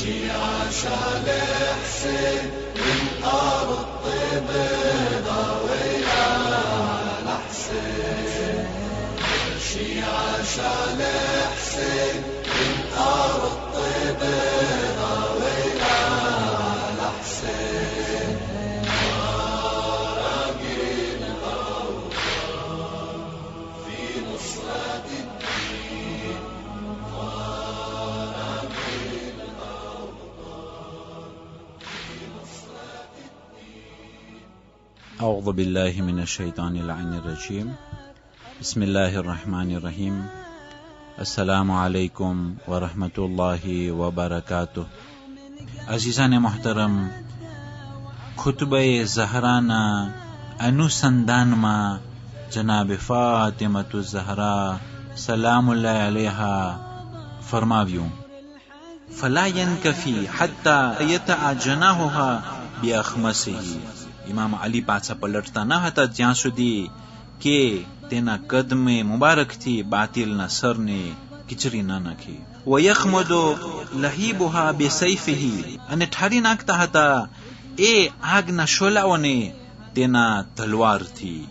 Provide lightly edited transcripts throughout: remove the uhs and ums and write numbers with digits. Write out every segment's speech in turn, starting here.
شيعة شال حسين والأرض طيبة ويلا على حسين. شيعة شال حسين والأرض طيبة ويلا على حسين. راقين الأوطان في نصرة الدين. راقين الأوطان في نصرة الدين. أعوذ بالله من الشيطان اللعين الرجيم. بسم الله الرحمن الرحیم. السلام علیکم ورحمۃ اللہ وبرکاتہ. عزیزان محترم، خطبہ زہرانا انوسندان ما جناب فاطمۃ الزہرا سلام اللہ علیہا فرماویوں: فلا ينكفي حتى يتعجنها بأخمسه. امام علی પાછા પલટતા ન હતા જ્યાં સુધી કે તેના કદમે મુબારક થી બાતિલના સરને કિચરી ન નાખી. ويخمد لهيبها بسيفه. અને ઠારી નાખતા હતા એ આગના શોલાઓને તેના તલવારથી.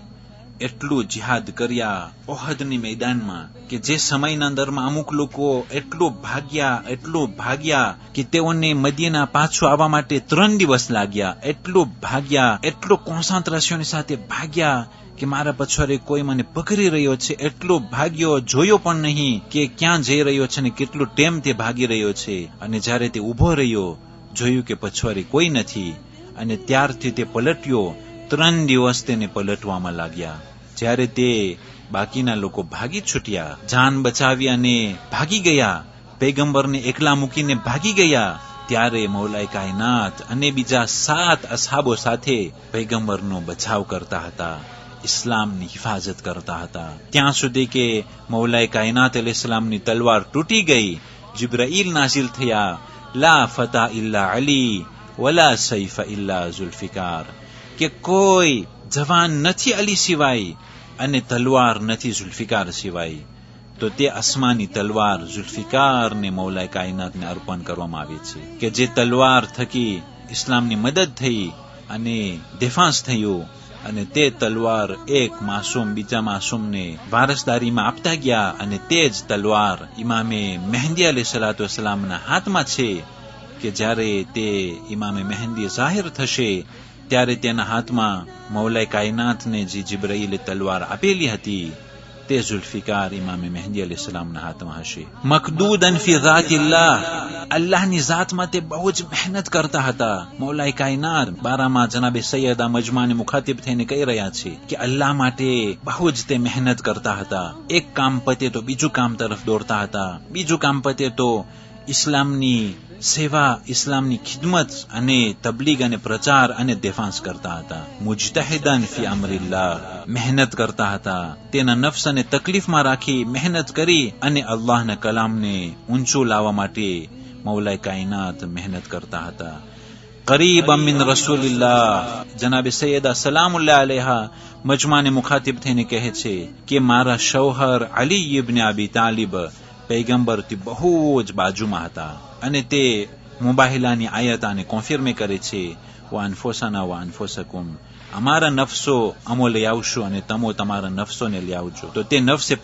એટલું જિહાદ કર્યા ઓહદની મેદાનમાં કે જે સમયના અંદરમાં અમુક લોકો એટલું ભાગ્યા કે તેઓને મદીના પાછું આવવા માટે 3 દિવસ લાગ્યા. એટલું ભાગ્યા, એટલું કોન્સન્ટ્રેશન સાથે ભાગ્યા કે મારા પછવાડે કોઈ મને પકડી રહ્યો છે. એટલું ભાગ્યો, જોયો પણ નહીં કે ક્યાં જઈ રહ્યો છે ને કેટલું ટેમ તે ભાગી રહ્યો છે. અને જ્યારે તે ઉભો રહ્યો, જોયું કે પછવાડે કોઈ નથી, અને ત્યારથી તે પલટ્યો. 3 દિવસ તેને પલટવામાં લાગ્યા. જ્યારે તે બાકીના લોકો ભાગી છૂટ્યા, જાન બચાવી અને ભાગી ગયા, પૈગંબરને એકલા મૂકીને ભાગી ગયા, ત્યારે મૌલાએ કાયનાત અને બીજા 7 અસહાબો સાથે પૈગંબરનો બચાવ કરતા હતા, ઇસ્લામની હિફાજત કરતા હતા. ત્યાં સુધી કે મૌલાએ કાયનાત અલૈહિસ્સલામની તલવાર તૂટી ગઈ. જિબ્રાઈલ નાઝિલ થયા: લા ફતા ઇલ્લા અલી વલા સૈફ ઇલ્લા ઝુલ્ફિકાર. કે કોઈ જવાન નથી અલી સિવાય અને તલવાર નથી ઝુલ્ફિકાર સિવાય. તો તે આસમાની તલવાર ઝુલ્ફિકારને મૌલાએ કાયનાતને અર્પણ કરવામાં આવે છે કે જે તલવાર થકી ઇસ્લામની મદદ થઈ અને દેફાંસ થયું. અને તે તલવાર એક માસૂમ બીજા માસૂમને વારસદારીમાં આપતા ગયા, અને તે જ તલવાર ઇમામે મહેંદી અલૈહિસ્સલામના હાથમાં છે કે જ્યારે તે ઇમામે મહેંદી જાહેર થશે ત્યારે તેના હાથમાં મૌલાએ કાયનાતને જે જિબ્રાઈલે તલવાર આપેલી હતી તે ઝુલ્ફિકાર ઇમામે મહેંદી અલૈહિસ્સલામના હાથમાં હશે. મકદૂદન ફી ઝાતિલ્લાહ. અલ્લાહની ઝાતમાં તે બહુ જ મહેનત કરતા હતા. મૌલાએ કાયનાત બારામાં જનાબે સૈયદા મજમાને મુખાતિબ થઈને કહી રહ્યા છે કે અલ્લાહ માટે બહુ જ તે મહેનત કરતા હતા. એક કામ પતે તો બીજું કામ તરફ દોડતા હતા, બીજું કામ પતે તો ઇસ્લામની સેવા, ઇસ્લામની ખિદમત અને તબલીગ અને પ્રચાર અને દેફાંસ કરતા હતા. મુજતહિદન ફી અમરિલ્લાહ. મહેનત કરતા હતા. તેના નફ્સને તકલીફમાં રાખી મહેનત કરી અને અલ્લાહના કલામને ઊંચું લાવવા માટે મૌલાએ કાયનાત મહેનત કરતા હતા. કરીબમ મિન રસૂલિલ્લાહ. જનાબે સૈયદા સલામુલ્લાહ અલૈહા મજમાને મુખાતિબ થઈને કહે છે કે મારા શૌહર અલી ઇબ્ન અબી તાલિબ પૈગંબરથી બહુ જ બાજુમાં હતા. અને તે મુબાહિલાની આયત આને કોન્ફર્મ કરે છે: વા અનફુસના વા અનફુસકુમ. અમારા નફસો અમો લઈ આવશું અને તમો તમારા નફસોને લઈ આવજો. તો તે નફસે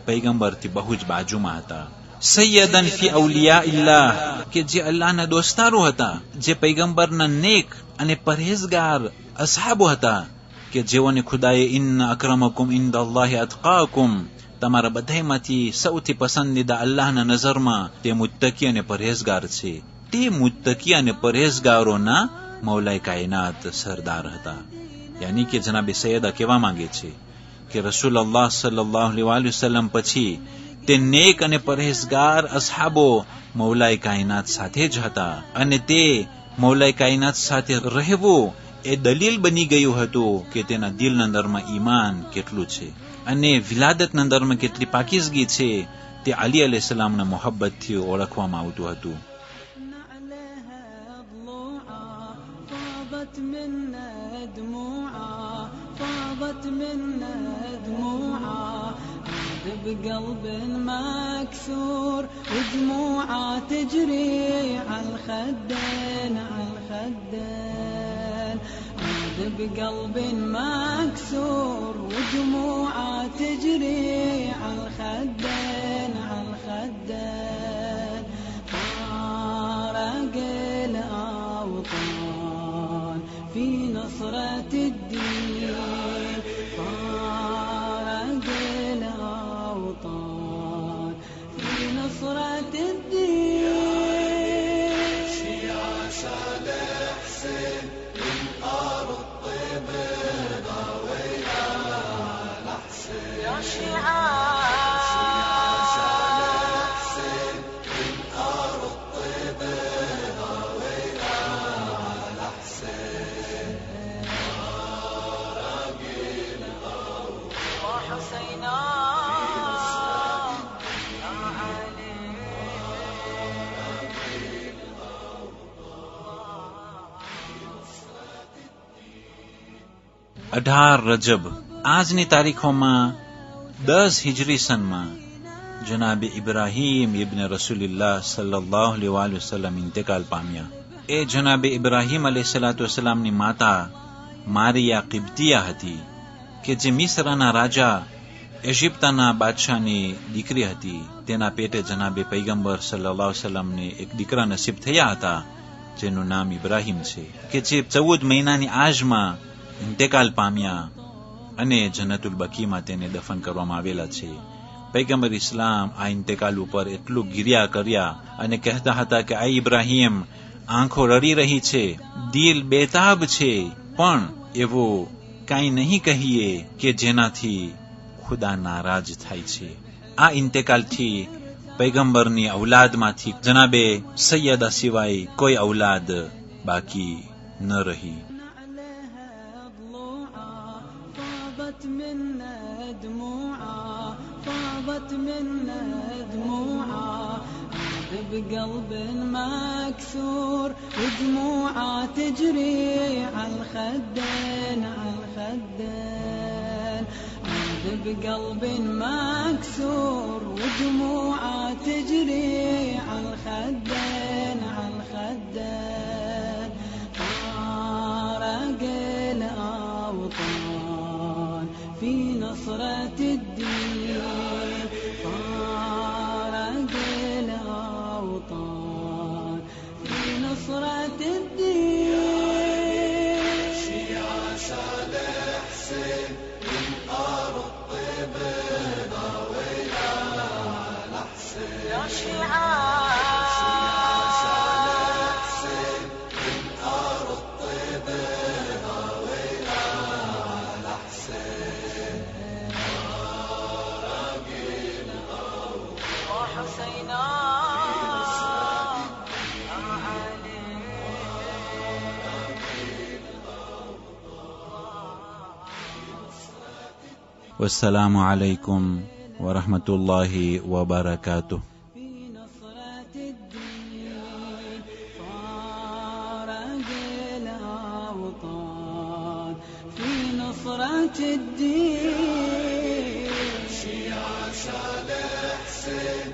પૈગંબરથી બહુ જ બાજુમાં હતા. સૈયદન ફી અવલિયાઇલ્લાહ. કે જે અલ્લાહના દોસ્તારો હતા, જે પૈગંબરના નેક અને પરહેઝગાર અસહાબો હતા, કે જેઓને ખુદાએ ઇન્ન અક્રમકુમ ઇન્દલ્લાહિ અતકાકુમ, તમારા બધામાંથી સૌથી પસંદીદા અલ્લાહના નજરમાં તે મુત્તકી અને પરહેઝગાર છે. તે મુત્તકી અને પરહેઝગારોના મૌલાએ કાયનાત સરદાર હતા. યાની કે જનાબે સૈયદા કહેવા માંગે છે કે રસૂલુલ્લાહ સલ્લલ્લાહુ અલૈહિ વસલ્લમ પછી તે નેક અને પરહેઝગાર અસહાબો મૌલાએ કાયનાત સાથે જ હતા. અને તે મૌલાએ કાયનાત સાથે રહેવું એ દલીલ બની ગયું હતું કે તેના દિલના અંદરમાં ઈમાન કેટલું છે અને વિલાદતના અંદરમાં કેટલી પાકીઝગી છે. તે અલી અલૈહિસ્સલામના મોહબ્બતથી ઓળખવામાં આવતું હતું. بقلب مكسور ودموعه تجري عالخدين عالخدين عاد بقلب مكسور ودموعه تجري عالخدين عالخدين فارق الأوطان في نصرة الدين فارق الأوطان في نصرة الدين شيعة صالح حسين من أرض طيبة ضوينا على حسين يا شيعة صالح حسين من أرض طيبة ضوينا على حسين راقي وحسينا يا علي અઢાર રજબ આજની તારીખોમાં 10 હિજરી સનમાં જનાબે ઇબ્રાહીમ ઇબ્ન રસૂલિલ્લાહ સલ્લલ્લાહુ અલૈહિ વસલ્લમ ઇન્તકાલ પામ્યા. એ જનાબે ઇબ્રાહીમ અલૈહિસ્સલાતુ વસલામની માતા મારિયા કિબ્તિયા હતી કે જે મિસ્રના રાજા ઇજિપ્તના બાદશાહની દીકરી હતી. તેના પેટે જનાબે પૈગંબર સલ્લલ્લાહુ અલૈહિ વસલ્લમને એક દીકરા નસીબ થયા હતા જેનું નામ ઇબ્રાહીમ છે કે જે 14 મહિનાની આજમાં ઇન્તકાલ પામ્યા અને જન્નતુલ બકીમાં તેને દફન કરવામાં આવેલા છે. પૈગંબર ઇસ્લામ આ ઇન્તકાલ ઉપર એટલું ગિર્યા કર્યા અને કહેતા હતા કે આ ઇબ્રાહીમ આંખો રડી રહી છે, દિલ બેતાબ છે, પણ એવું કાંઈ નહીં કહીએ કે જેનાથી ખુદા નારાજ થાય છે. આ ઇન્તકાલથી પૈગંબરની ઔલાદમાંથી જનાબે સૈયદા સિવાય કોઈ ઔલાદ બાકી ન રહી. فاضت منا دموعه فاضت منا دموعه عاد بقلب مكسور ودموعه تجري عالخدين عالخدين عاد بقلب مكسور ودموعه تجري عالخدين عالخدين فارق الأوطان في نصرة الدين فارق الأوطان في نصرة الدين شيعة صالح حسين من أرض طيبة ضوينا على حسين يا شيعة صالح حسين من أرض طيبة ضوينا على حسين وحسينا يا علي والسلام عليكم ورحمة الله وبركاته. في نصرة الدين فارق الأوطان في نصرة الدين شيعة صالح حسين